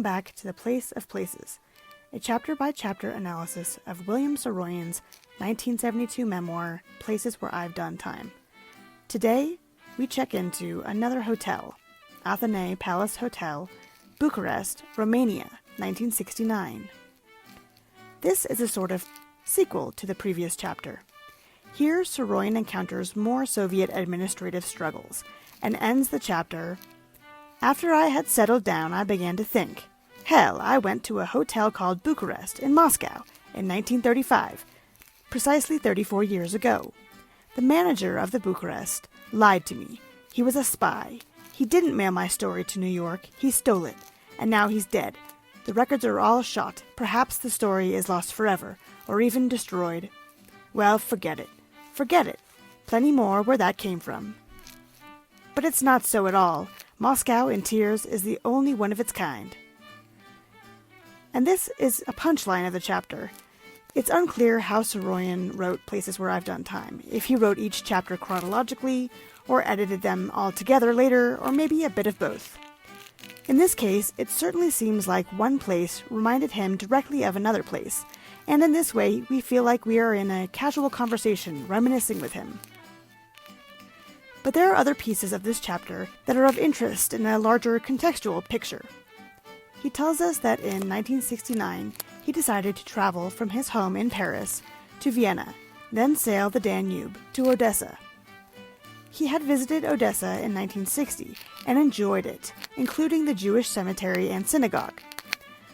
back to The Place of Places, a chapter-by-chapter analysis of William Saroyan's 1972 memoir, Places Where I've Done Time. Today, we check into another hotel, Athenee Palace Hotel, Bucharest, Romania, 1969. This is a sort of sequel to the previous chapter. Here, Saroyan encounters more Soviet administrative struggles and ends the chapter, "After I had settled down, I began to think. Hell, I went to a hotel called Bucharest in Moscow in 1935, precisely 34 years ago. The manager of the Bucharest lied to me. He was a spy. He didn't mail my story to New York. He stole it. And now he's dead. The records are all shot. Perhaps the story is lost forever, or even destroyed. Well, forget it. Forget it. Plenty more where that came from." But it's not so at all. Moscow in Tears is the only one of its kind. And this is a punchline of the chapter. It's unclear how Saroyan wrote Places Where I've Done Time, if he wrote each chapter chronologically, or edited them all together later, or maybe a bit of both. In this case, it certainly seems like one place reminded him directly of another place, and in this way we feel like we are in a casual conversation reminiscing with him. But there are other pieces of this chapter that are of interest in a larger contextual picture. He tells us that in 1969 he decided to travel from his home in Paris to Vienna, then sail the Danube to Odessa. He had visited Odessa in 1960 and enjoyed it, including the Jewish cemetery and synagogue.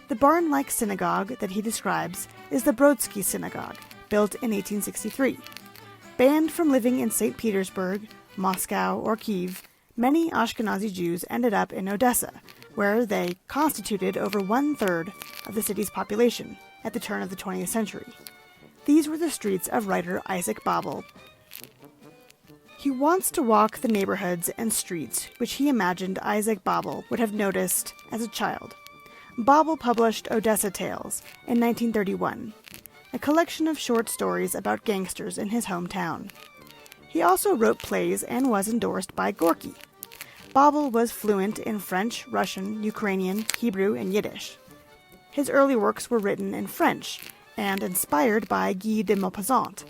The barn-like synagogue that he describes is the Brodsky Synagogue, built in 1863. Banned from living in St. Petersburg, Moscow, or Kiev, many Ashkenazi Jews ended up in Odessa, where they constituted over one-third of the city's population at the turn of the 20th century. These were the streets of writer Isaac Babel. He wants to walk the neighborhoods and streets which he imagined Isaac Babel would have noticed as a child. Babel published Odessa Tales in 1931, a collection of short stories about gangsters in his hometown. He also wrote plays and was endorsed by Gorky. Babel was fluent in French, Russian, Ukrainian, Hebrew, and Yiddish. His early works were written in French and inspired by Guy de Maupassant.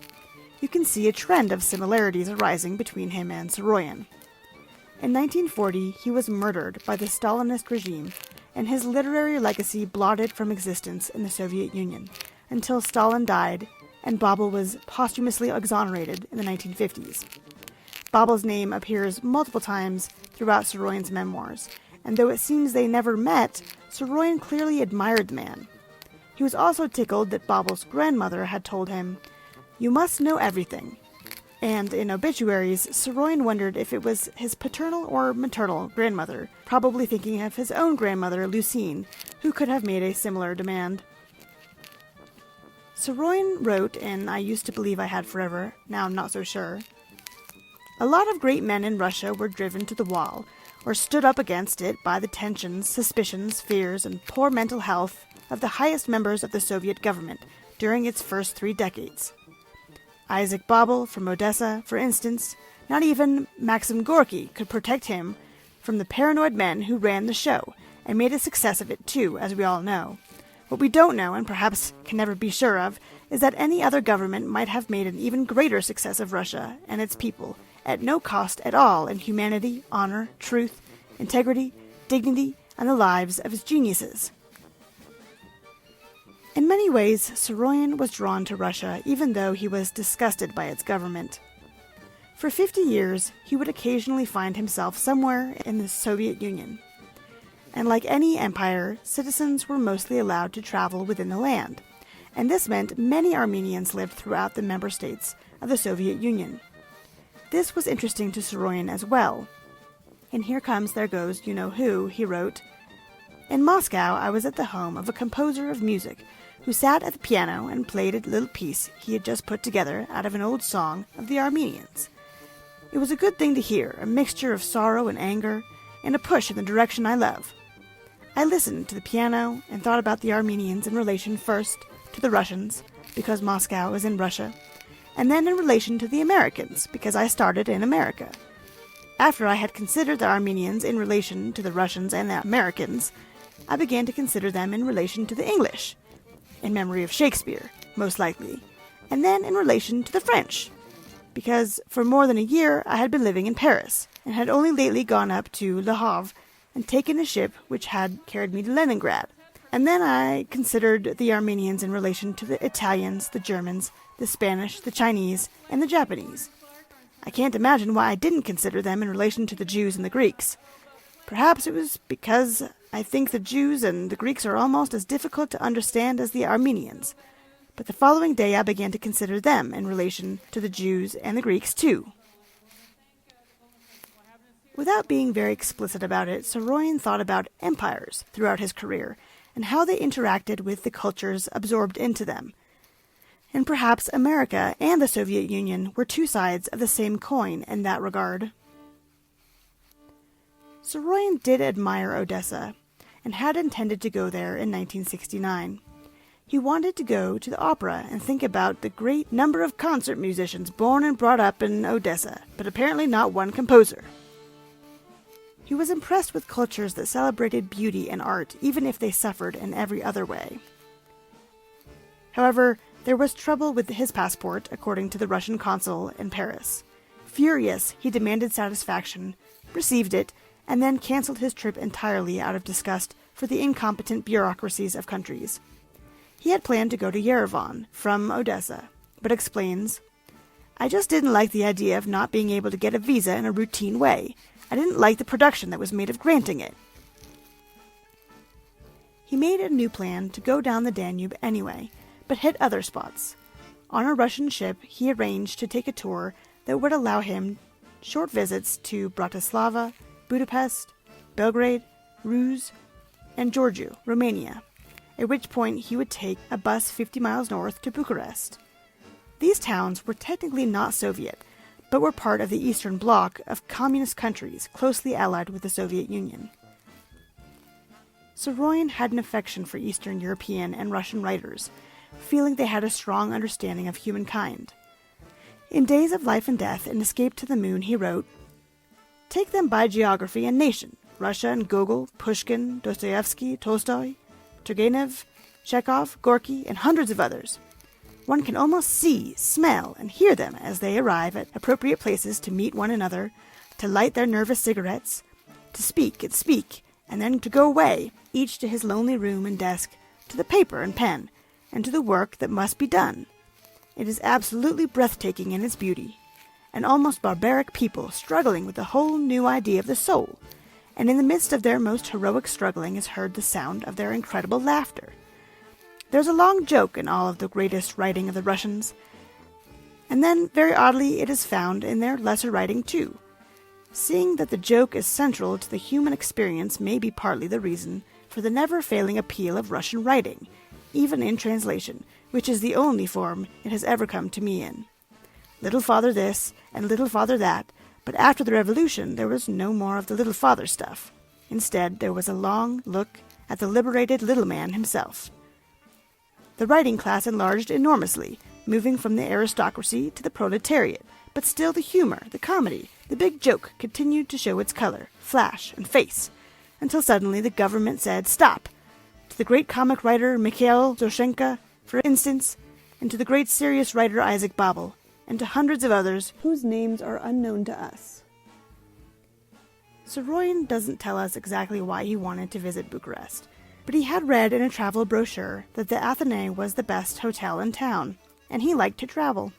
You can see a trend of similarities arising between him and Saroyan. In 1940, he was murdered by the Stalinist regime, and his literary legacy blotted from existence in the Soviet Union until Stalin died and Babel was posthumously exonerated in the 1950s. Babel's name appears multiple times throughout Saroyan's memoirs, and though it seems they never met, Saroyan clearly admired the man. He was also tickled that Babel's grandmother had told him, "You must know everything." And in obituaries, Saroyan wondered if it was his paternal or maternal grandmother, probably thinking of his own grandmother, Lucine, who could have made a similar demand. Saroyan wrote in I Used to Believe I Had Forever, Now I'm Not So Sure, "A lot of great men in Russia were driven to the wall, or stood up against it by the tensions, suspicions, fears, and poor mental health of the highest members of the Soviet government during its first 3 decades. Isaac Babel from Odessa, for instance, not even Maxim Gorky could protect him from the paranoid men who ran the show, and made a success of it too, as we all know. What we don't know, and perhaps can never be sure of, is that any other government might have made an even greater success of Russia and its people, at no cost at all in humanity, honor, truth, integrity, dignity, and the lives of its geniuses." In many ways, Saroyan was drawn to Russia even though he was disgusted by its government. For 50 years, he would occasionally find himself somewhere in the Soviet Union. And like any empire, citizens were mostly allowed to travel within the land, and this meant many Armenians lived throughout the member states of the Soviet Union. This was interesting to Saroyan as well. In Here Comes, There Goes, You Know Who, he wrote, "In Moscow, I was at the home of a composer of music who sat at the piano and played a little piece he had just put together out of an old song of the Armenians. It was a good thing to hear, a mixture of sorrow and anger, and a push in the direction I love. I listened to the piano and thought about the Armenians in relation first to the Russians, because Moscow is in Russia, and then in relation to the Americans, because I started in America. After I had considered the Armenians in relation to the Russians and the Americans, I began to consider them in relation to the English, in memory of Shakespeare, most likely, and then in relation to the French, because for more than a year I had been living in Paris, and had only lately gone up to Le Havre and taken a ship which had carried me to Leningrad. And then I considered the Armenians in relation to the Italians, the Germans, the Spanish, the Chinese, and the Japanese. I can't imagine why I didn't consider them in relation to the Jews and the Greeks. Perhaps it was because I think the Jews and the Greeks are almost as difficult to understand as the Armenians. But the following day I began to consider them in relation to the Jews and the Greeks too. Without being very explicit about it, Saroyan thought about empires throughout his career and how they interacted with the cultures absorbed into them. And perhaps America and the Soviet Union were two sides of the same coin in that regard. Saroyan did admire Odessa and had intended to go there in 1969. He wanted to go to the opera and think about the great number of concert musicians born and brought up in Odessa, but apparently not one composer. He was impressed with cultures that celebrated beauty and art, even if they suffered in every other way. However, there was trouble with his passport, according to the Russian consul in Paris. Furious, he demanded satisfaction, received it, and then cancelled his trip entirely out of disgust for the incompetent bureaucracies of countries. He had planned to go to Yerevan from Odessa, but explains, "I just didn't like the idea of not being able to get a visa in a routine way. I didn't like the production that was made of granting it." He made a new plan to go down the Danube anyway, but hit other spots. On a Russian ship, he arranged to take a tour that would allow him short visits to Bratislava, Budapest, Belgrade, Ruse, and Giurgiu, Romania, at which point he would take a bus 50 miles north to Bucharest. These towns were technically not Soviet, but were part of the Eastern Bloc of communist countries closely allied with the Soviet Union. Saroyan had an affection for Eastern European and Russian writers, feeling they had a strong understanding of humankind. In Days of Life and Death and Escape to the Moon, he wrote, "Take them by geography and nation, Russia and Gogol, Pushkin, Dostoevsky, Tolstoy, Turgenev, Chekhov, Gorky, and hundreds of others. One can almost see, smell, and hear them as they arrive at appropriate places to meet one another, to light their nervous cigarettes, to speak, and then to go away, each to his lonely room and desk, to the paper and pen, and to the work that must be done. It is absolutely breathtaking in its beauty. An almost barbaric people struggling with a whole new idea of the soul, and in the midst of their most heroic struggling is heard the sound of their incredible laughter. There's a long joke in all of the greatest writing of the Russians, and then, very oddly, it is found in their lesser writing too. Seeing that the joke is central to the human experience may be partly the reason for the never-failing appeal of Russian writing, even in translation, which is the only form it has ever come to me in. Little father this, and little father that, but after the revolution there was no more of the little father stuff. Instead, there was a long look at the liberated little man himself. The writing class enlarged enormously, moving from the aristocracy to the proletariat, but still the humor, the comedy, the big joke continued to show its color, flash, and face, until suddenly the government said, 'Stop!' To the great comic writer Mikhail Zoshenka, for instance, and to the great serious writer Isaac Babel, and to hundreds of others whose names are unknown to us." Saroyan doesn't tell us exactly why he wanted to visit Bucharest, but he had read in a travel brochure that the Athenee was the best hotel in town, and he liked to travel.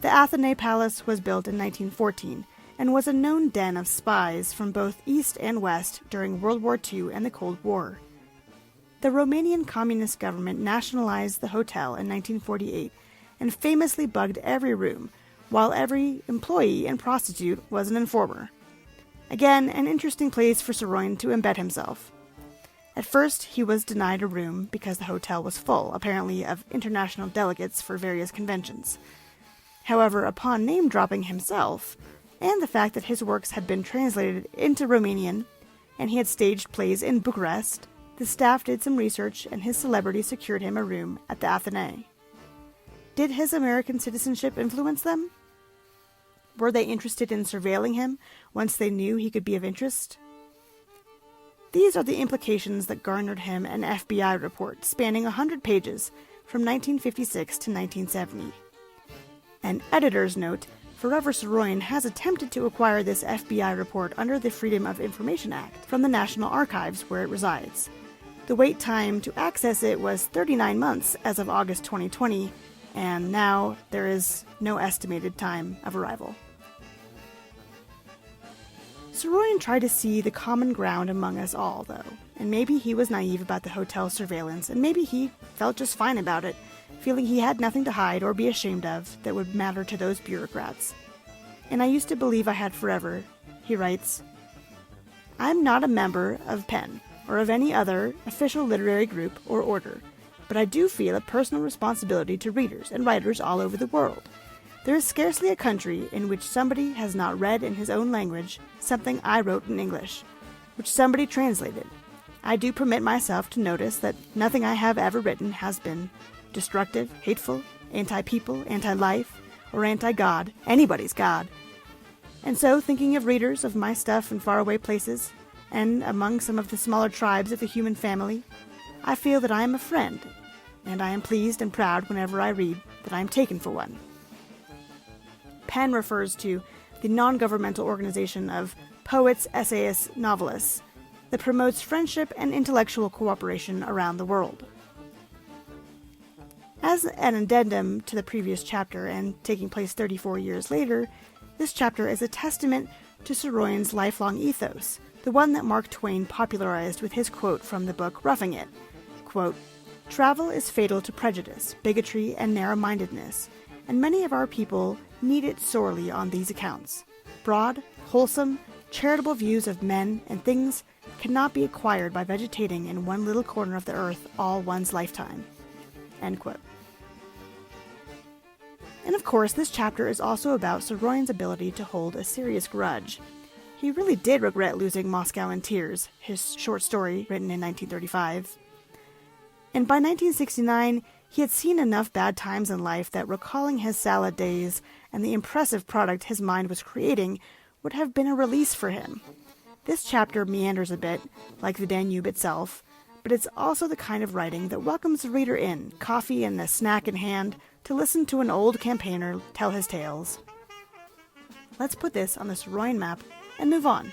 The Athenee Palace was built in 1914, and was a known den of spies from both East and West during World War II and the Cold War. The Romanian communist government nationalized the hotel in 1948, and famously bugged every room, while every employee and prostitute was an informer. Again, an interesting place for Saroyan to embed himself. At first, he was denied a room because the hotel was full, apparently of international delegates for various conventions. However, upon name-dropping himself, and the fact that his works had been translated into Romanian, and he had staged plays in Bucharest, the staff did some research and his celebrity secured him a room at the Athenee. Did his American citizenship influence them? Were they interested in surveilling him once they knew he could be of interest? These are the implications that garnered him an FBI report spanning 100 pages from 1956 to 1970. An editor's note, Forever Saroyan has attempted to acquire this FBI report under the Freedom of Information Act from the National Archives where it resides. The wait time to access it was 39 months as of August 2020, and now there is no estimated time of arrival. Saroyan tried to see the common ground among us all, though, and maybe he was naive about the hotel surveillance, and maybe he felt just fine about it, feeling he had nothing to hide or be ashamed of that would matter to those bureaucrats. And I used to believe I had forever, he writes. I'm not a member of PEN, or of any other official literary group or order, but I do feel a personal responsibility to readers and writers all over the world. There is scarcely a country in which somebody has not read in his own language something I wrote in English, which somebody translated. I do permit myself to notice that nothing I have ever written has been destructive, hateful, anti-people, anti-life, or anti-God, anybody's God. And so, thinking of readers of my stuff in faraway places, and among some of the smaller tribes of the human family, I feel that I am a friend, and I am pleased and proud whenever I read that I am taken for one. PEN refers to the non-governmental organization of poets, essayists, novelists that promotes friendship and intellectual cooperation around the world. As an addendum to the previous chapter and taking place 34 years later, this chapter is a testament to Saroyan's lifelong ethos, the one that Mark Twain popularized with his quote from the book Roughing It. Quote, "Travel is fatal to prejudice, bigotry, and narrow-mindedness, and many of our people need it sorely on these accounts. Broad, wholesome, charitable views of men and things cannot be acquired by vegetating in one little corner of the earth all one's lifetime." End quote. And of course, this chapter is also about Saroyan's ability to hold a serious grudge. He really did regret losing Moscow in Tears, his short story written in 1935. And by 1969, he had seen enough bad times in life that recalling his salad days and the impressive product his mind was creating would have been a release for him. This chapter meanders a bit, like the Danube itself, but it's also the kind of writing that welcomes the reader in, coffee and a snack in hand, to listen to an old campaigner tell his tales. Let's put this on the Saroyan map and move on.